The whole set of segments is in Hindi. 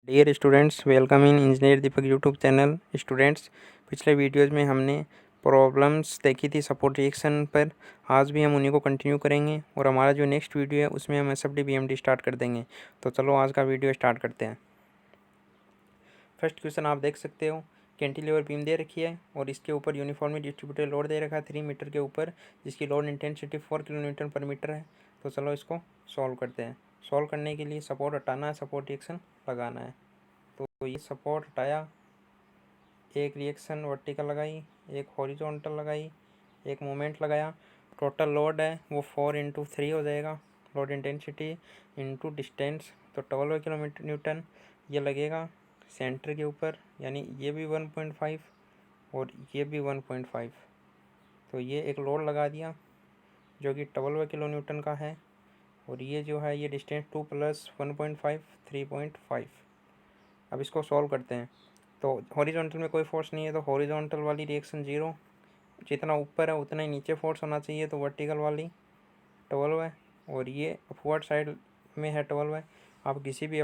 Dear students, welcome in engineer Deepak YouTube channel. Students, पिछले वीडियोज़ में हमने प्रॉब्लम्स देखी थी सपोर्ट रिएक्शन पर। आज भी हम उन्हीं को कंटिन्यू करेंगे और हमारा जो नेक्स्ट वीडियो है उसमें हम एसएफडी बीएमडी स्टार्ट कर देंगे। तो चलो आज का वीडियो स्टार्ट करते हैं। फर्स्ट क्वेश्चन आप देख सकते हो, कैंटिलीवर बीम दे रखी है और इसके ऊपर यूनिफॉर्मली डिस्ट्रीब्यूटेड लोड दे रखा है 3 मीटर के ऊपर, जिसकी लोड इंटेंसिटी 4 किलोन्यूटन पर मीटर है। तो चलो इसको सॉल्व करते हैं। सॉल्व करने के लिए सपोर्ट हटाना है, सपोर्ट रिएक्शन लगाना है। तो ये सपोर्ट हटाया, एक रिएक्शन वर्टिकल लगाई, एक हॉरिजॉन्टल लगाई, एक मोमेंट लगाया। टोटल लोड है वो 4 × 3 हो जाएगा। लोड इंटेंसिटी इंटू डिस्टेंस, तो 12 किलोमीटर न्यूटन ये लगेगा सेंटर के ऊपर, यानी ये भी 1.5 और ये भी 1.5। तो ये एक लोड लगा दिया जो कि 12 किलो न्यूटन का है, और ये जो है ये डिस्टेंस 2 + 1.5 3.5। अब इसको सॉल्व करते हैं। तो हॉरिजॉन्टल में कोई फोर्स नहीं है, तो हॉरिजॉन्टल वाली रिएक्शन 0, जितना ऊपर है उतना ही नीचे फोर्स होना चाहिए, तो वर्टिकल वाली 12 है, और ये अपवर्ड साइड में है 12 है। आप किसी भी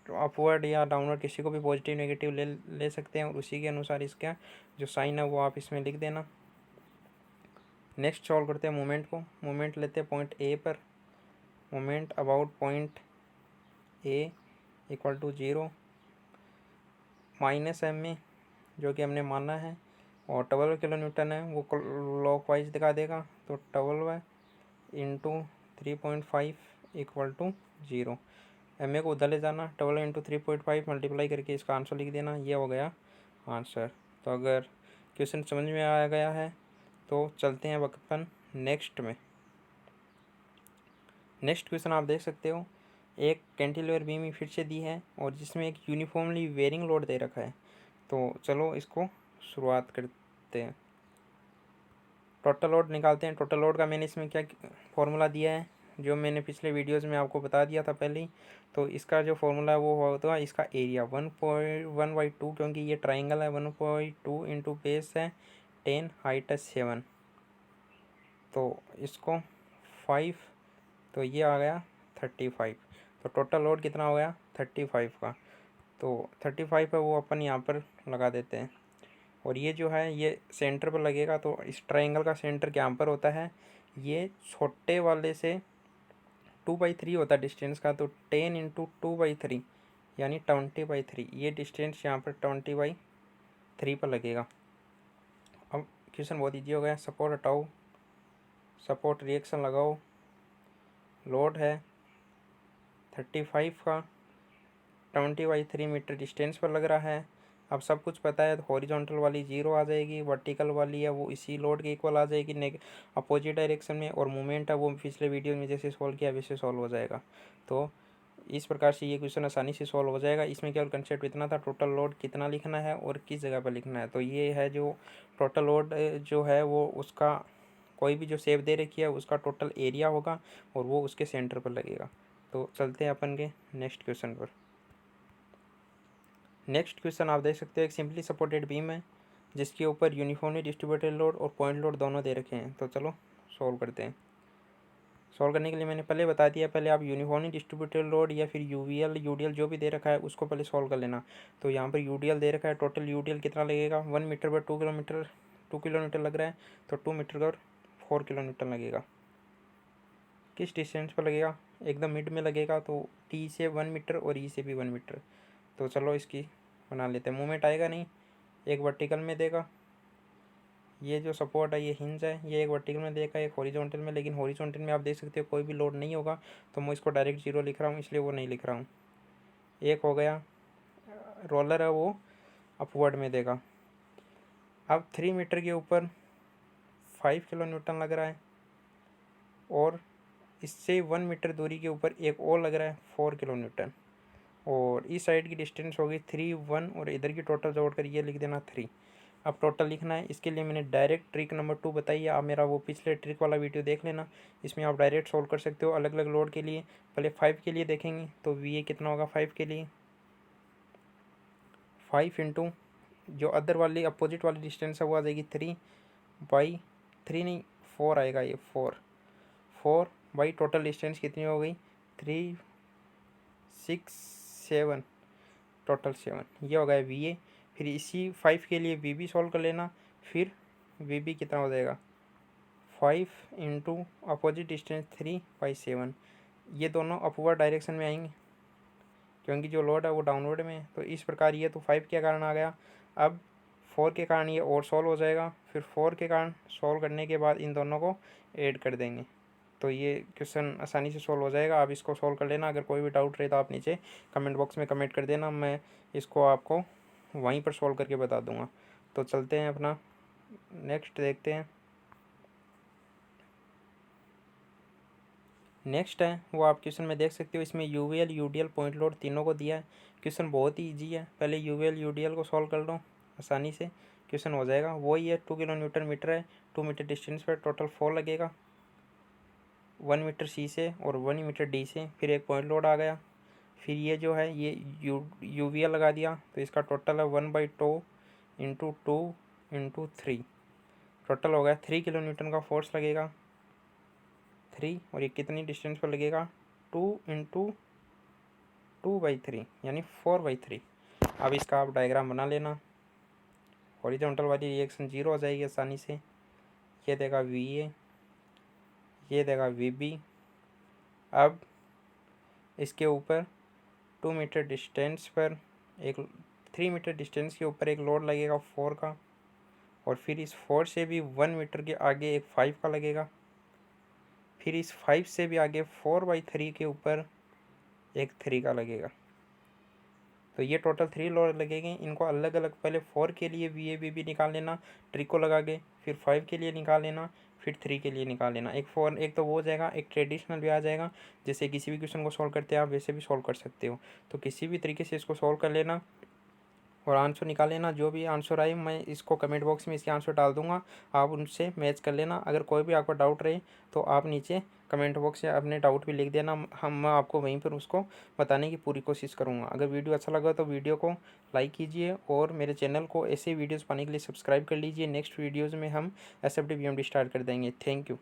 अपवर्ड या डाउनवर्ड किसी को भी पॉजिटिव नेगेटिव ले सकते हैं, और उसी के अनुसार इसका जो साइन है वो आप इसमें लिख देना। नेक्स्ट सॉल्व करते हैं मोमेंट को। मोमेंट लेते हैं पॉइंट ए पर। Moment about point A equal to 0 minus M में, जो कि हमने माना है, और 12 किलो न्यूटन है वो क्लॉकवाइज दिखा देगा। तो 12 into 3.5 equal to 0। M A को उधर ले जाना, 12 × 3.5 मल्टीप्लाई करके इसका आंसर लिख देना। ये हो गया आंसर। तो अगर क्वेश्चन समझ में आ गया है तो चलते हैं अपन नेक्स्ट में। नेक्स्ट क्वेश्चन आप देख सकते हो, एक कैंटिलीवर बीम फिर से दी है और जिसमें एक यूनिफॉर्मली वेरिंग लोड दे रखा है। तो चलो इसको शुरुआत करते हैं। टोटल लोड निकालते हैं। टोटल लोड का मैंने इसमें क्या फॉर्मूला दिया है, जो मैंने पिछले वीडियोज़ में आपको बता दिया था पहले ही। तो इसका जो फॉर्मूला है वो होता है इसका एरिया 1.1/2, क्योंकि ये ट्राइंगल है। 1.2 इंटू बेस है 10, हाइट है 7, तो इसको 5, तो ये आ गया 35। तो टोटल लोड कितना हो गया 35 का। तो 35 है वो अपन यहाँ पर लगा देते हैं, और ये जो है ये सेंटर पर लगेगा। तो इस ट्रायंगल का सेंटर क्या पर होता है, ये छोटे वाले से 2/3 होता है डिस्टेंस का। तो 10 × 2/3 यानी 20/3, ये डिस्टेंस यहाँ पर 20/3 पर लगेगा। अब क्वेश्चन बहुत ईजी हो गया। सपोर्ट हटाओ, सपोर्ट रिएक्शन लगाओ। लोड है 35 का, 20/3 मीटर डिस्टेंस पर लग रहा है। अब सब कुछ पता है, तो हॉरिजॉन्टल वाली 0 आ जाएगी, वर्टिकल वाली है वो इसी लोड के इक्वल आ जाएगी अपोजिट डायरेक्शन में, और मोमेंट है वो पिछले वीडियो में जैसे सॉल्व किया वैसे सॉल्व हो जाएगा। तो इस प्रकार से ये क्वेश्चन आसानी से सॉल्व हो जाएगा। इसमें केवल कंसेप्ट इतना था, टोटल लोड कितना लिखना है और किस जगह पर लिखना है। तो ये है जो टोटल लोड जो है वो उसका कोई भी जो शेप दे रखी है उसका टोटल एरिया होगा, और वो उसके सेंटर पर लगेगा। तो चलते हैं अपन के नेक्स्ट क्वेश्चन पर। नेक्स्ट क्वेश्चन आप देख सकते हो, एक सिंपली सपोर्टेड बीम है जिसके ऊपर यूनिफॉर्मली डिस्ट्रीब्यूटेड लोड और पॉइंट लोड दोनों दे रखे हैं। तो चलो सॉल्व करते हैं। सॉल्व करने के लिए मैंने पहले बता दिया, पहले आप यूनिफॉर्मली डिस्ट्रीब्यूटेड लोड या फिर यूवीएल यूडीएल जो भी दे रखा है उसको पहले सॉल्व कर लेना। तो यहाँ पर यूडीएल दे रखा है, टोटल यूडीएल कितना लगेगा 1 मीटर पर 2 किलोमीटर लग रहा है। तो 2 मीटर पर 4 किलोमीटर लगेगा। किस डिस्टेंस पर लगेगा, एकदम मिड में लगेगा। तो टी से 1 मीटर और ई से भी 1 मीटर। तो चलो इसकी बना लेते हैं। मूवमेंट आएगा नहीं, एक वर्टिकल में देगा। ये जो सपोर्ट है ये हिंज है, ये एक वर्टिकल में देगा एक हॉरिजॉन्टल में, लेकिन हॉरिजॉन्टल में आप देख सकते हो कोई भी लोड नहीं होगा, तो मैं इसको डायरेक्ट 0 लिख रहा हूँ, इसलिए वो नहीं लिख रहा हूँ। एक हो गया, रोलर है वो अपवर्ड में देगा। अब 3 मीटर के ऊपर 5 किलो न्यूटन लग रहा है, और इससे 1 मीटर दूरी के ऊपर एक और लग रहा है 4 किलो न्यूटन, और इस साइड की डिस्टेंस होगी 3 1, और इधर की टोटल जोड़कर ये लिख देना 3। अब टोटल लिखना है, इसके लिए मैंने डायरेक्ट ट्रिक नंबर 2 बताई है। आप मेरा वो पिछले ट्रिक वाला वीडियो देख लेना, इसमें आप डायरेक्ट सोल्व कर सकते हो अलग अलग लोड के लिए। पहले 5 के लिए देखेंगे, तो वी ए कितना होगा 5 के लिए, 5 इंटू जो अदर वाली अपोजिट वाली डिस्टेंस है वो आ जाएगी 3/3 नहीं 4 आएगा, ये 4 बाई टोटल डिस्टेंस कितनी हो गई 3 6 7, टोटल 7, ये हो गया VA। फिर इसी 5 के लिए VB सॉल्व कर लेना। फिर VB कितना हो जाएगा 5 इंटू अपोजिट डिस्टेंस 3/7। ये दोनों अपवर्ड डायरेक्शन में आएंगे क्योंकि जो लोड है वो डाउनवर्ड में है। तो इस प्रकार ये तो 5 के कारण आ गया। अब 4 के कारण ये और सॉल्व हो जाएगा। फिर 4 के कारण सॉल्व करने के बाद इन दोनों को ऐड कर देंगे तो ये क्वेश्चन आसानी से सॉल्व हो जाएगा। आप इसको सॉल्व कर लेना। अगर कोई भी डाउट रहे तो आप नीचे कमेंट बॉक्स में कमेंट कर देना, मैं इसको आपको वहीं पर सॉल्व करके बता दूंगा। तो चलते हैं अपना नेक्स्ट देखते हैं। नेक्स्ट है वो आप क्वेश्चन में देख सकते हो, इसमें यूवीएल यूडीएल पॉइंट लोड तीनों को दिया है। क्वेश्चन बहुत ही ईजी है, पहले यूवीएल यूडीएल को सॉल्व कर लो, आसानी से क्वेश्चन हो जाएगा। वही है 2 किलो न्यूटन मीटर है, 2 मीटर डिस्टेंस पर टोटल 4 लगेगा, 1 मीटर सी से और 1 मीटर डी से। फिर एक पॉइंट लोड आ गया। फिर ये जो है ये यूवीएल लगा दिया तो इसका टोटल है 1/2 इंटू 2 इंटू 3, टोटल हो गया 3 किलो न्यूटन का फोर्स लगेगा 3। और ये कितनी डिस्टेंस पर लगेगा 2 इंटू 2/3 यानी 4/3। अब इसका आप डायग्राम बना लेना। हॉरिजॉन्टल वाली रिएक्शन 0 हो जाएगी आसानी से। ये देगा VA, ये देगा VB। अब इसके ऊपर 2 मीटर डिस्टेंस पर एक 3 मीटर डिस्टेंस के ऊपर एक लोड लगेगा 4 का, और फिर इस 4 से भी 1 मीटर के आगे एक 5 का लगेगा। फिर इस 5 से भी आगे 4/3 के ऊपर एक 3 का लगेगा। तो ये टोटल 3 लोड लगेंगे। इनको अलग अलग पहले 4 के लिए VA BB निकाल लेना ट्रिक को लगा के, फिर 5 के लिए निकाल लेना, फिर 3 के लिए निकाल लेना। एक तो वो हो जाएगा, एक ट्रेडिशनल भी आ जाएगा। जैसे किसी भी क्वेश्चन को सॉल्व करते हैं आप वैसे भी सॉल्व कर सकते हो। तो किसी भी तरीके से इसको सॉल्व कर लेना और आंसर निकाल लेना। जो भी आंसर आए मैं इसको कमेंट बॉक्स में इसके आंसर डाल दूंगा, आप उनसे मैच कर लेना। अगर कोई भी आपको डाउट रहे तो आप नीचे कमेंट बॉक्स में अपने डाउट भी लिख देना, मैं आपको वहीं पर उसको बताने की पूरी कोशिश करूंगा। अगर वीडियो अच्छा लगा तो वीडियो को लाइक कीजिए और मेरे चैनल को ऐसे वीडियोज़ पाने के लिए सब्सक्राइब कर लीजिए। नेक्स्ट वीडियोज़ में हम SFD BMD स्टार्ट कर देंगे। Thank you.